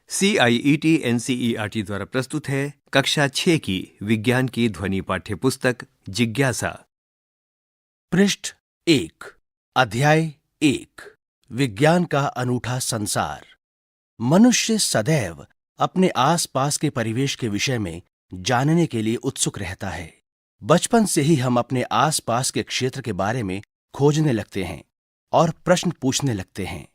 CIET NCERT द्वारा प्रस्तुत है कक्षा 6 की विज्ञान की ध्वनि पाठ्य पुस्तक जिज्ञासा। पृष्ठ 1, अध्याय 1, विज्ञान का अनूठा संसार। मनुष्य सदैव अपने आसपास के परिवेश के विषय में जानने के लिए उत्सुक रहता है। बचपन से ही हम अपने आसपास के क्षेत्र के बारे में खोजने लगते हैं और प्रश्न पूछने लगते हैं।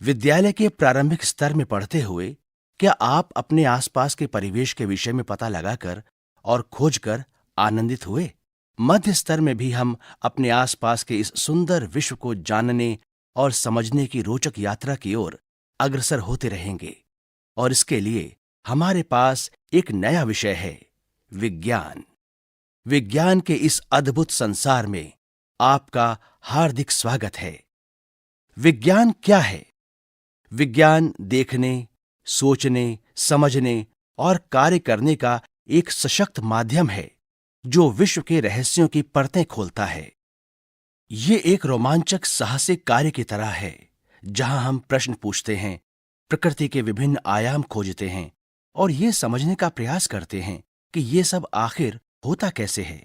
विद्यालय के प्रारंभिक स्तर में पढ़ते हुए क्या आप अपने आसपास के परिवेश के विषय में पता लगाकर और खोजकर आनंदित हुए? मध्य स्तर में भी हम अपने आसपास के इस सुंदर विश्व को जानने और समझने की रोचक यात्रा की ओर अग्रसर होते रहेंगे और इसके लिए हमारे पास एक नया विषय है, विज्ञान। विज्ञान के इस अद्भुत संसार में आपका हार्दिक स्वागत है। विज्ञान क्या है? विज्ञान देखने, सोचने, समझने और कार्य करने का एक सशक्त माध्यम है जो विश्व के रहस्यों की परतें खोलता है। ये एक रोमांचक साहसिक कार्य की तरह है जहां हम प्रश्न पूछते हैं, प्रकृति के विभिन्न आयाम खोजते हैं और ये समझने का प्रयास करते हैं कि ये सब आखिर होता कैसे है।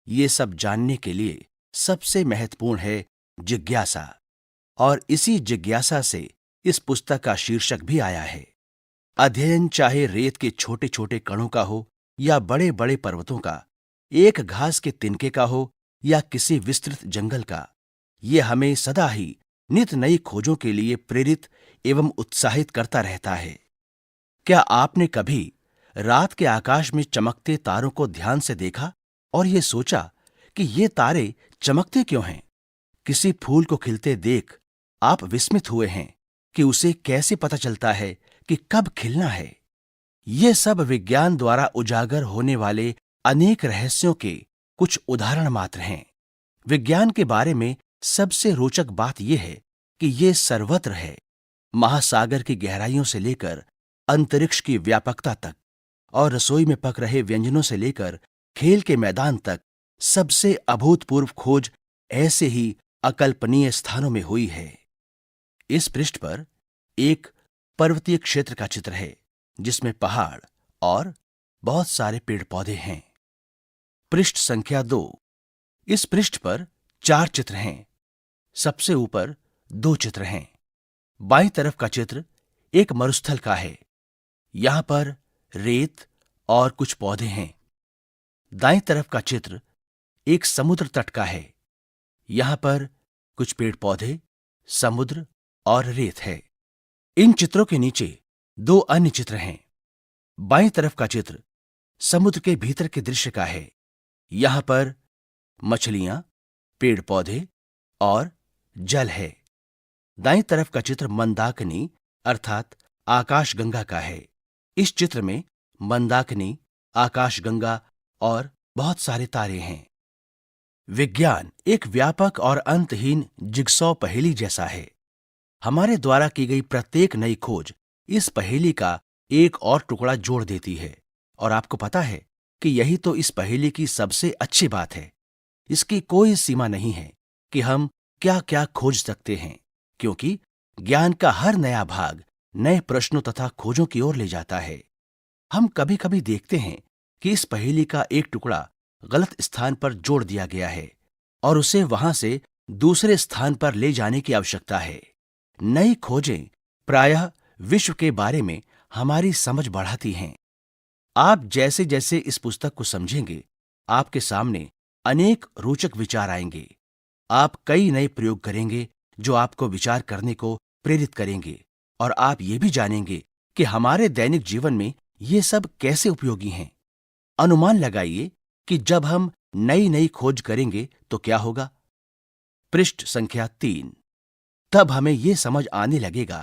ये सब जानने के लिए सबसे महत्वपूर्ण है जिज्ञासा, और इसी जिज्ञासा से इस पुस्तक का शीर्षक भी आया है। अध्ययन चाहे रेत के छोटे छोटे कणों का हो या बड़े बड़े पर्वतों का, एक घास के तिनके का हो या किसी विस्तृत जंगल का, ये हमें सदा ही नित नई खोजों के लिए प्रेरित एवं उत्साहित करता रहता है। क्या आपने कभी रात के आकाश में चमकते तारों को ध्यान से देखा और ये सोचा कि ये तारे चमकते क्यों हैं? किसी फूल को खिलते देख आप विस्मित हुए हैं कि उसे कैसे पता चलता है कि कब खिलना है। ये सब विज्ञान द्वारा उजागर होने वाले अनेक रहस्यों के कुछ उदाहरण मात्र हैं। विज्ञान के बारे में सबसे रोचक बात यह है कि ये सर्वत्र है, महासागर की गहराइयों से लेकर अंतरिक्ष की व्यापकता तक, और रसोई में पक रहे व्यंजनों से लेकर खेल के मैदान तक सबसे अभूतपूर्व खोज ऐसे ही अकल्पनीय स्थानों में हुई है। इस पृष्ठ पर एक पर्वतीय क्षेत्र का चित्र है जिसमें पहाड़ और बहुत सारे पेड़ पौधे हैं। पृष्ठ संख्या 2, इस पृष्ठ पर 4 चित्र हैं। सबसे ऊपर 2 चित्र हैं। बाईं तरफ का चित्र एक मरुस्थल का है। यहां पर रेत और कुछ पौधे हैं। दाईं तरफ का चित्र एक समुद्र तट का है। यहां पर कुछ पेड़ पौधे, समुद्र और रेत है। इन चित्रों के नीचे 2 अन्य चित्र हैं। बाईं तरफ का चित्र समुद्र के भीतर के दृश्य का है। यहां पर मछलियां, पेड़ पौधे और जल है। दाईं तरफ का चित्र मंदाकिनी अर्थात आकाशगंगा का है। इस चित्र में मंदाकिनी, आकाशगंगा और बहुत सारे तारे हैं। विज्ञान एक व्यापक और अंतहीन जिगसॉ पहेली जैसा है। हमारे द्वारा की गई प्रत्येक नई खोज इस पहेली का एक और टुकड़ा जोड़ देती है, और आपको पता है कि यही तो इस पहेली की सबसे अच्छी बात है। इसकी कोई सीमा नहीं है कि हम क्या क्या खोज सकते हैं, क्योंकि ज्ञान का हर नया भाग नए प्रश्नों तथा खोजों की ओर ले जाता है। हम कभी कभी देखते हैं कि इस पहेली का एक टुकड़ा गलत स्थान पर जोड़ दिया गया है और उसे वहां से दूसरे स्थान पर ले जाने की आवश्यकता है। नई खोजें प्रायः विश्व के बारे में हमारी समझ बढ़ाती हैं। आप जैसे जैसे इस पुस्तक को समझेंगे, आपके सामने अनेक रोचक विचार आएंगे। आप कई नए प्रयोग करेंगे जो आपको विचार करने को प्रेरित करेंगे, और आप ये भी जानेंगे कि हमारे दैनिक जीवन में ये सब कैसे उपयोगी हैं। अनुमान लगाइए कि जब हम नई नई खोज करेंगे तो क्या होगा। पृष्ठ संख्या 3, तब हमें यह समझ आने लगेगा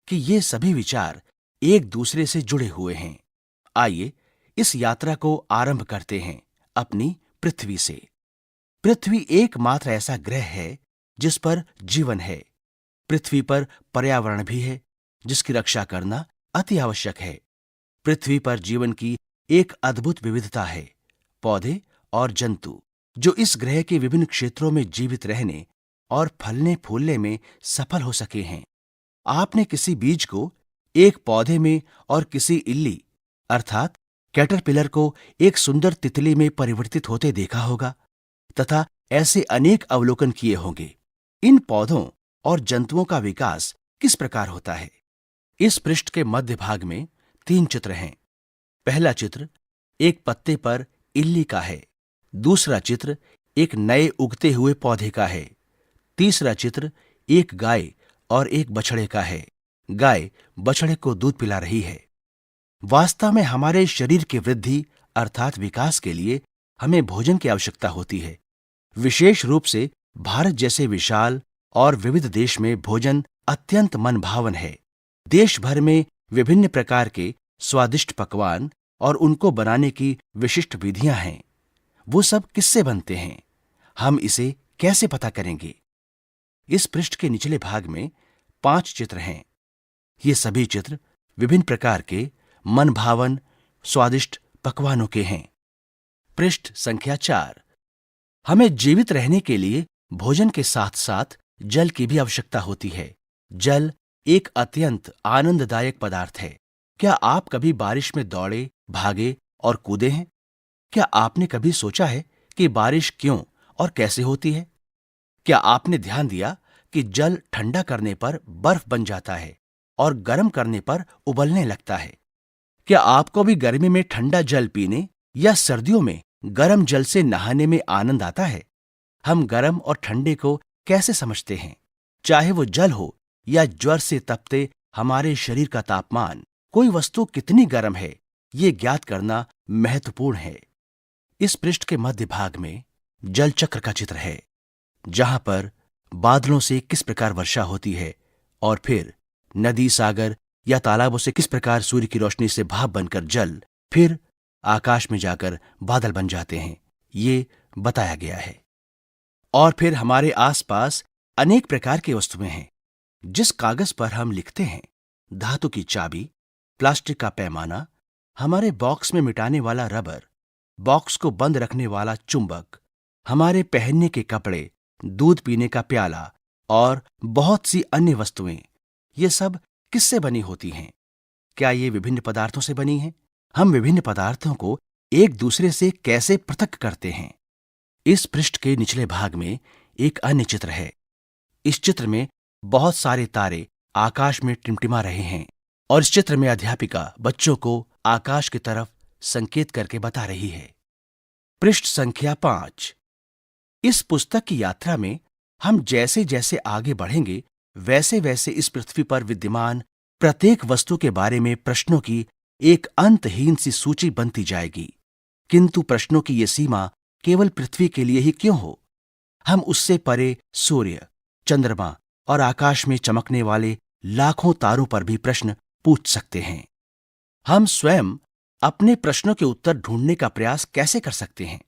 कि ये सभी विचार एक दूसरे से जुड़े हुए हैं। आइए इस यात्रा को आरंभ करते हैं अपनी पृथ्वी से। पृथ्वी एकमात्र ऐसा ग्रह है जिस पर जीवन है। पृथ्वी पर पर्यावरण भी है जिसकी रक्षा करना अति आवश्यक है। पृथ्वी पर जीवन की एक अद्भुत विविधता है, पौधे और जंतु जो इस ग्रह के विभिन्न क्षेत्रों में जीवित रहने और फलने फूलने में सफल हो सके हैं। आपने किसी बीज को एक पौधे में और किसी इल्ली अर्थात कैटरपिलर को एक सुंदर तितली में परिवर्तित होते देखा होगा तथा ऐसे अनेक अवलोकन किए होंगे। इन पौधों और जंतुओं का विकास किस प्रकार होता है? इस पृष्ठ के मध्य भाग में 3 चित्र हैं। पहला चित्र एक पत्ते पर इल्ली का है। दूसरा चित्र एक नए उगते हुए पौधे का है। तीसरा चित्र एक गाय और एक बछड़े का है। गाय बछड़े को दूध पिला रही है। वास्तव में हमारे शरीर की वृद्धि अर्थात विकास के लिए हमें भोजन की आवश्यकता होती है। विशेष रूप से भारत जैसे विशाल और विविध देश में भोजन अत्यंत मनभावन है। देश भर में विभिन्न प्रकार के स्वादिष्ट पकवान और उनको बनाने की विशिष्ट विधियां हैं। वो सब किससे बनते हैं? हम इसे कैसे पता करेंगे? इस पृष्ठ के निचले भाग में 5 चित्र हैं। ये सभी चित्र विभिन्न प्रकार के मनभावन स्वादिष्ट पकवानों के हैं। पृष्ठ संख्या 4। हमें जीवित रहने के लिए भोजन के साथ साथ जल की भी आवश्यकता होती है। जल एक अत्यंत आनंददायक पदार्थ है। क्या आप कभी बारिश में दौड़े, भागे और कूदे हैं? क्या आपने कभी सोचा है कि बारिश क्यों और कैसे होती है? क्या आपने ध्यान दिया कि जल ठंडा करने पर बर्फ बन जाता है और गर्म करने पर उबलने लगता है? क्या आपको भी गर्मी में ठंडा जल पीने या सर्दियों में गर्म जल से नहाने में आनंद आता है? हम गर्म और ठंडे को कैसे समझते हैं? चाहे वो जल हो या ज्वर से तपते हमारे शरीर का तापमान, कोई वस्तु कितनी गर्म है, ये ज्ञात करना महत्वपूर्ण है। इस पृष्ठ के मध्य भाग में जल चक्र का चित्र है, जहां पर बादलों से किस प्रकार वर्षा होती है और फिर नदी, सागर या तालाबों से किस प्रकार सूर्य की रोशनी से भाप बनकर जल फिर आकाश में जाकर बादल बन जाते हैं, ये बताया गया है। और फिर हमारे आसपास अनेक प्रकार की वस्तुएं हैं। जिस कागज पर हम लिखते हैं, धातु की चाबी, प्लास्टिक का पैमाना, हमारे बॉक्स में मिटाने वाला रबर, बॉक्स को बंद रखने वाला चुंबक, हमारे पहनने के कपड़े, दूध पीने का प्याला और बहुत सी अन्य वस्तुएं, ये सब किससे बनी होती हैं? क्या ये विभिन्न पदार्थों से बनी हैं? हम विभिन्न पदार्थों को एक दूसरे से कैसे पृथक करते हैं? इस पृष्ठ के निचले भाग में एक अन्य चित्र है। इस चित्र में बहुत सारे तारे आकाश में टिमटिमा रहे हैं और इस चित्र में अध्यापिका बच्चों को आकाश की तरफ संकेत करके बता रही है। पृष्ठ संख्या 5। इस पुस्तक की यात्रा में हम जैसे जैसे आगे बढ़ेंगे, वैसे वैसे इस पृथ्वी पर विद्यमान प्रत्येक वस्तु के बारे में प्रश्नों की एक अंतहीन सी सूची बनती जाएगी। किंतु प्रश्नों की ये सीमा केवल पृथ्वी के लिए ही क्यों हो? हम उससे परे सूर्य, चंद्रमा और आकाश में चमकने वाले लाखों तारों पर भी प्रश्न पूछ सकते हैं। हम स्वयं अपने प्रश्नों के उत्तर ढूंढने का प्रयास कैसे कर सकते हैं?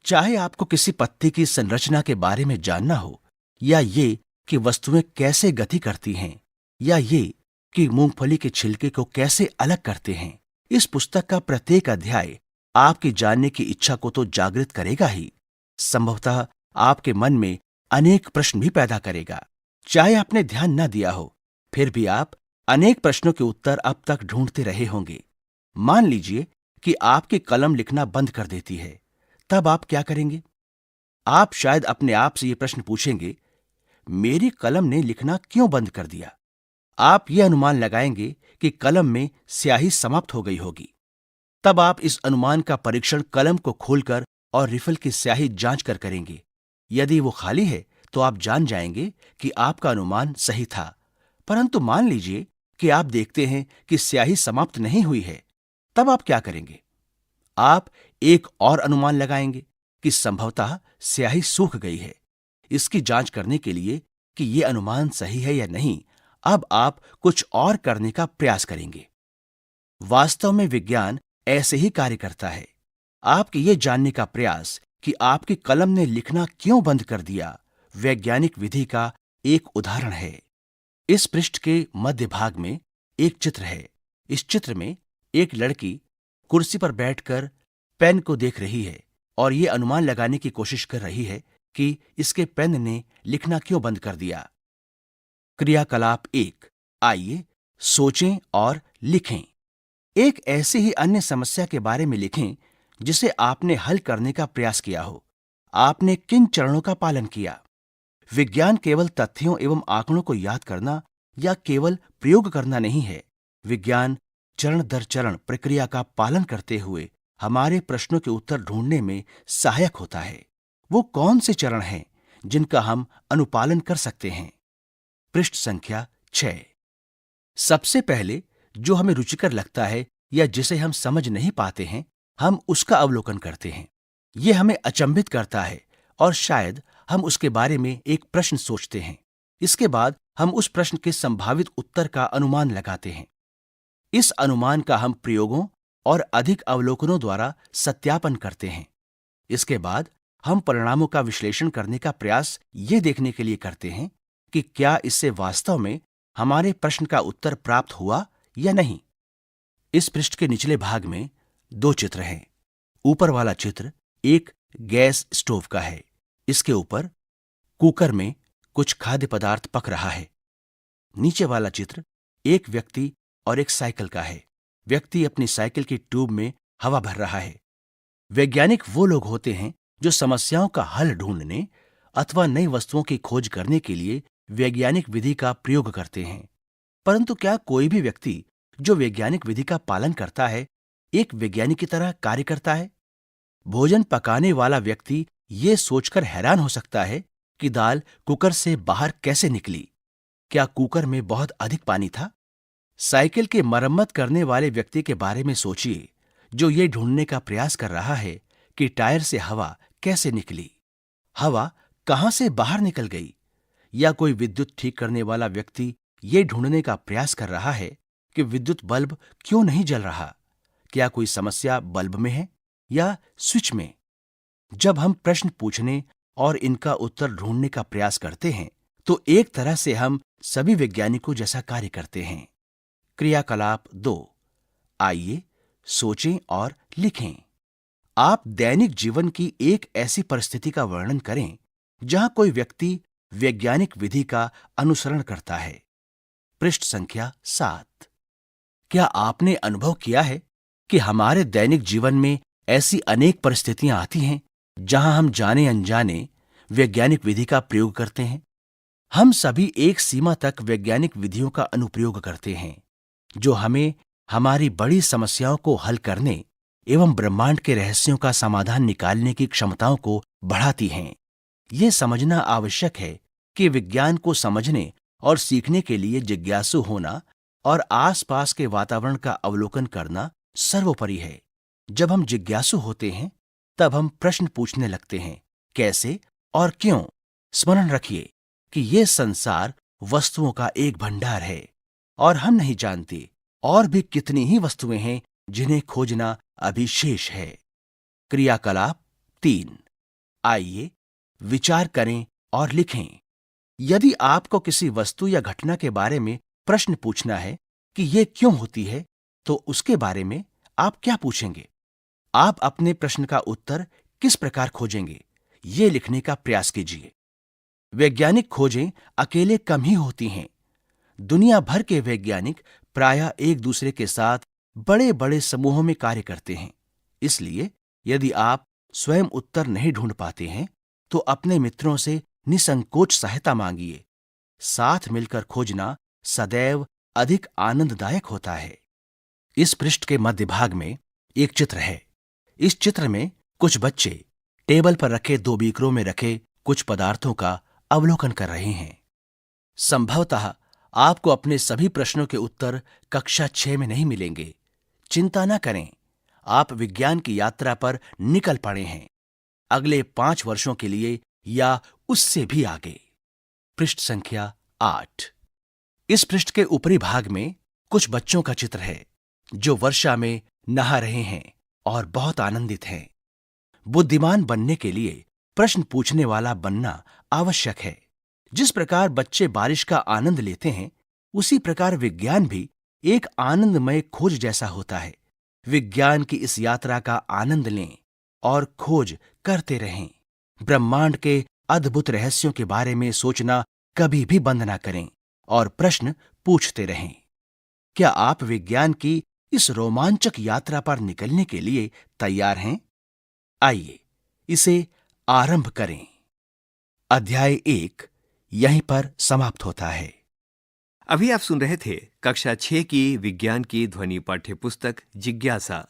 चाहे आपको किसी पत्ती की संरचना के बारे में जानना हो, या ये कि वस्तुएं कैसे गति करती हैं, या ये कि मूंगफली के छिलके को कैसे अलग करते हैं, इस पुस्तक का प्रत्येक अध्याय आपकी जानने की इच्छा को तो जागृत करेगा ही, संभवतः आपके मन में अनेक प्रश्न भी पैदा करेगा। चाहे आपने ध्यान न दिया हो, फिर भी आप अनेक प्रश्नों के उत्तर अब तक ढूंढते रहे होंगे। मान लीजिए कि आपकी कलम लिखना बंद कर देती है, तब आप क्या करेंगे? आप शायद अपने आप से ये प्रश्न पूछेंगे, मेरी कलम ने लिखना क्यों बंद कर दिया? आप ये अनुमान लगाएंगे कि कलम में स्याही समाप्त हो गई होगी। तब आप इस अनुमान का परीक्षण कलम को खोलकर और रिफिल की स्याही जांच कर करेंगे। यदि वो खाली है तो आप जान जाएंगे कि आपका अनुमान सही था। परंतु मान लीजिए कि आप देखते हैं कि स्याही समाप्त नहीं हुई है, तब आप क्या करेंगे? आप एक और अनुमान लगाएंगे कि संभवतः स्याही सूख गई है। इसकी जांच करने के लिए कि यह अनुमान सही है या नहीं, अब आप कुछ और करने का प्रयास करेंगे। वास्तव में विज्ञान ऐसे ही कार्य करता है। आपके ये जानने का प्रयास कि आपकी कलम ने लिखना क्यों बंद कर दिया, वैज्ञानिक विधि का एक उदाहरण है। इस पृष्ठ के मध्य भाग में एक चित्र है। इस चित्र में एक लड़की कुर्सी पर बैठकर पेन को देख रही है और ये अनुमान लगाने की कोशिश कर रही है कि इसके पेन ने लिखना क्यों बंद कर दिया। क्रियाकलाप 1। आइए सोचें और लिखें। एक ऐसी ही अन्य समस्या के बारे में लिखें जिसे आपने हल करने का प्रयास किया हो। आपने किन चरणों का पालन किया? विज्ञान केवल तथ्यों एवं आंकड़ों को याद करना या केवल प्रयोग करना नहीं है। विज्ञान चरण दर चरण प्रक्रिया का पालन करते हुए हमारे प्रश्नों के उत्तर ढूंढने में सहायक होता है। वो कौन से चरण हैं जिनका हम अनुपालन कर सकते हैं? पृष्ठ संख्या 6। सबसे पहले जो हमें रुचिकर लगता है या जिसे हम समझ नहीं पाते हैं, हम उसका अवलोकन करते हैं। यह हमें अचंभित करता है और शायद हम उसके बारे में एक प्रश्न सोचते हैं। इसके बाद हम उस प्रश्न के संभावित उत्तर का अनुमान लगाते हैं। इस अनुमान का हम प्रयोगों और अधिक अवलोकनों द्वारा सत्यापन करते हैं। इसके बाद हम परिणामों का विश्लेषण करने का प्रयास ये देखने के लिए करते हैं कि क्या इससे वास्तव में हमारे प्रश्न का उत्तर प्राप्त हुआ या नहीं। इस पृष्ठ के निचले भाग में 2 चित्र हैं। ऊपर वाला चित्र एक गैस स्टोव का है। इसके ऊपर कुकर में कुछ खाद्य पदार्थ पक रहा है। नीचे वाला चित्र एक व्यक्ति और एक साइकिल का है। व्यक्ति अपनी साइकिल की ट्यूब में हवा भर रहा है। वैज्ञानिक वो लोग होते हैं जो समस्याओं का हल ढूंढने अथवा नई वस्तुओं की खोज करने के लिए वैज्ञानिक विधि का प्रयोग करते हैं। परंतु क्या कोई भी व्यक्ति जो वैज्ञानिक विधि का पालन करता है एक वैज्ञानिक की तरह कार्य करता है? भोजन पकाने वाला व्यक्ति ये सोचकर हैरान हो सकता है कि दाल कुकर से बाहर कैसे निकली। क्या कुकर में बहुत अधिक पानी था? साइकिल की मरम्मत करने वाले व्यक्ति के बारे में सोचिए जो ये ढूंढने का प्रयास कर रहा है कि टायर से हवा कैसे निकली, हवा कहां से बाहर निकल गई। या कोई विद्युत ठीक करने वाला व्यक्ति ये ढूंढने का प्रयास कर रहा है कि विद्युत बल्ब क्यों नहीं जल रहा। क्या कोई समस्या बल्ब में है या स्विच में? जब हम प्रश्न पूछने और इनका उत्तर ढूंढने का प्रयास करते हैं तो एक तरह से हम सभी वैज्ञानिकों जैसा कार्य करते हैं। क्रियाकलाप 2। आइए सोचें और लिखें। आप दैनिक जीवन की एक ऐसी परिस्थिति का वर्णन करें जहां कोई व्यक्ति वैज्ञानिक विधि का अनुसरण करता है। पृष्ठ संख्या 7। क्या आपने अनुभव किया है कि हमारे दैनिक जीवन में ऐसी अनेक परिस्थितियां आती हैं जहां हम जाने अनजाने वैज्ञानिक विधि का प्रयोग करते हैं? हम सभी एक सीमा तक वैज्ञानिक विधियों का अनुप्रयोग करते हैं जो हमें हमारी बड़ी समस्याओं को हल करने एवं ब्रह्मांड के रहस्यों का समाधान निकालने की क्षमताओं को बढ़ाती हैं। यह समझना आवश्यक है कि विज्ञान को समझने और सीखने के लिए जिज्ञासु होना और आसपास के वातावरण का अवलोकन करना सर्वोपरि है। जब हम जिज्ञासु होते हैं तब हम प्रश्न पूछने लगते हैं, कैसे और क्यों। स्मरण रखिए कि यह संसार वस्तुओं का एक भंडार है और हम नहीं जानते और भी कितनी ही वस्तुएं हैं जिन्हें खोजना अभी शेष है। क्रियाकलाप 3। आइए विचार करें और लिखें। यदि आपको किसी वस्तु या घटना के बारे में प्रश्न पूछना है कि यह क्यों होती है, तो उसके बारे में आप क्या पूछेंगे? आप अपने प्रश्न का उत्तर किस प्रकार खोजेंगे, ये लिखने का प्रयास कीजिए। वैज्ञानिक खोजें अकेले कम ही होती हैं। दुनिया भर के वैज्ञानिक प्रायः एक दूसरे के साथ बड़े बड़े समूहों में कार्य करते हैं। इसलिए यदि आप स्वयं उत्तर नहीं ढूंढ पाते हैं तो अपने मित्रों से निसंकोच सहायता मांगिए। साथ मिलकर खोजना सदैव अधिक आनंददायक होता है। इस पृष्ठ के मध्य भाग में एक चित्र है। इस चित्र में कुछ बच्चे टेबल पर रखे 2 बीकरों में रखे कुछ पदार्थों का अवलोकन कर रहे हैं। संभवतः आपको अपने सभी प्रश्नों के उत्तर कक्षा 6 में नहीं मिलेंगे। चिंता न करें, आप विज्ञान की यात्रा पर निकल पड़े हैं, अगले 5 वर्षों के लिए या उससे भी आगे। पृष्ठ संख्या 8। इस पृष्ठ के ऊपरी भाग में कुछ बच्चों का चित्र है जो वर्षा में नहा रहे हैं और बहुत आनंदित हैं। बुद्धिमान बनने के लिए प्रश्न पूछने वाला बनना आवश्यक है। जिस प्रकार बच्चे बारिश का आनंद लेते हैं, उसी प्रकार विज्ञान भी एक आनंदमय खोज जैसा होता है। विज्ञान की इस यात्रा का आनंद लें और खोज करते रहें। ब्रह्मांड के अद्भुत रहस्यों के बारे में सोचना कभी भी बंद ना करें और प्रश्न पूछते रहें। क्या आप विज्ञान की इस रोमांचक यात्रा पर निकलने के लिए तैयार हैं? आइए इसे आरंभ करें। अध्याय 1 यहीं पर समाप्त होता है। अभी आप सुन रहे थे कक्षा 6 की विज्ञान की ध्वनि पाठ्य पुस्तक जिज्ञासा।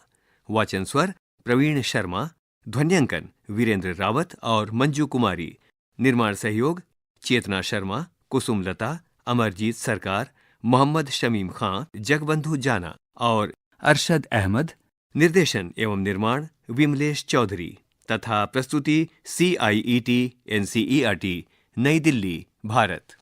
वाचन स्वर प्रवीण शर्मा, ध्वन्यांकन वीरेंद्र रावत और मंजू कुमारी, निर्माण सहयोग चेतना शर्मा, कुसुम लता, अमरजीत सरकार, मोहम्मद शमीम खां, जगबंधु जाना और अरशद अहमद। निर्देशन एवं निर्माण विमलेश चौधरी तथा प्रस्तुति CIET NCERT नई दिल्ली, भारत।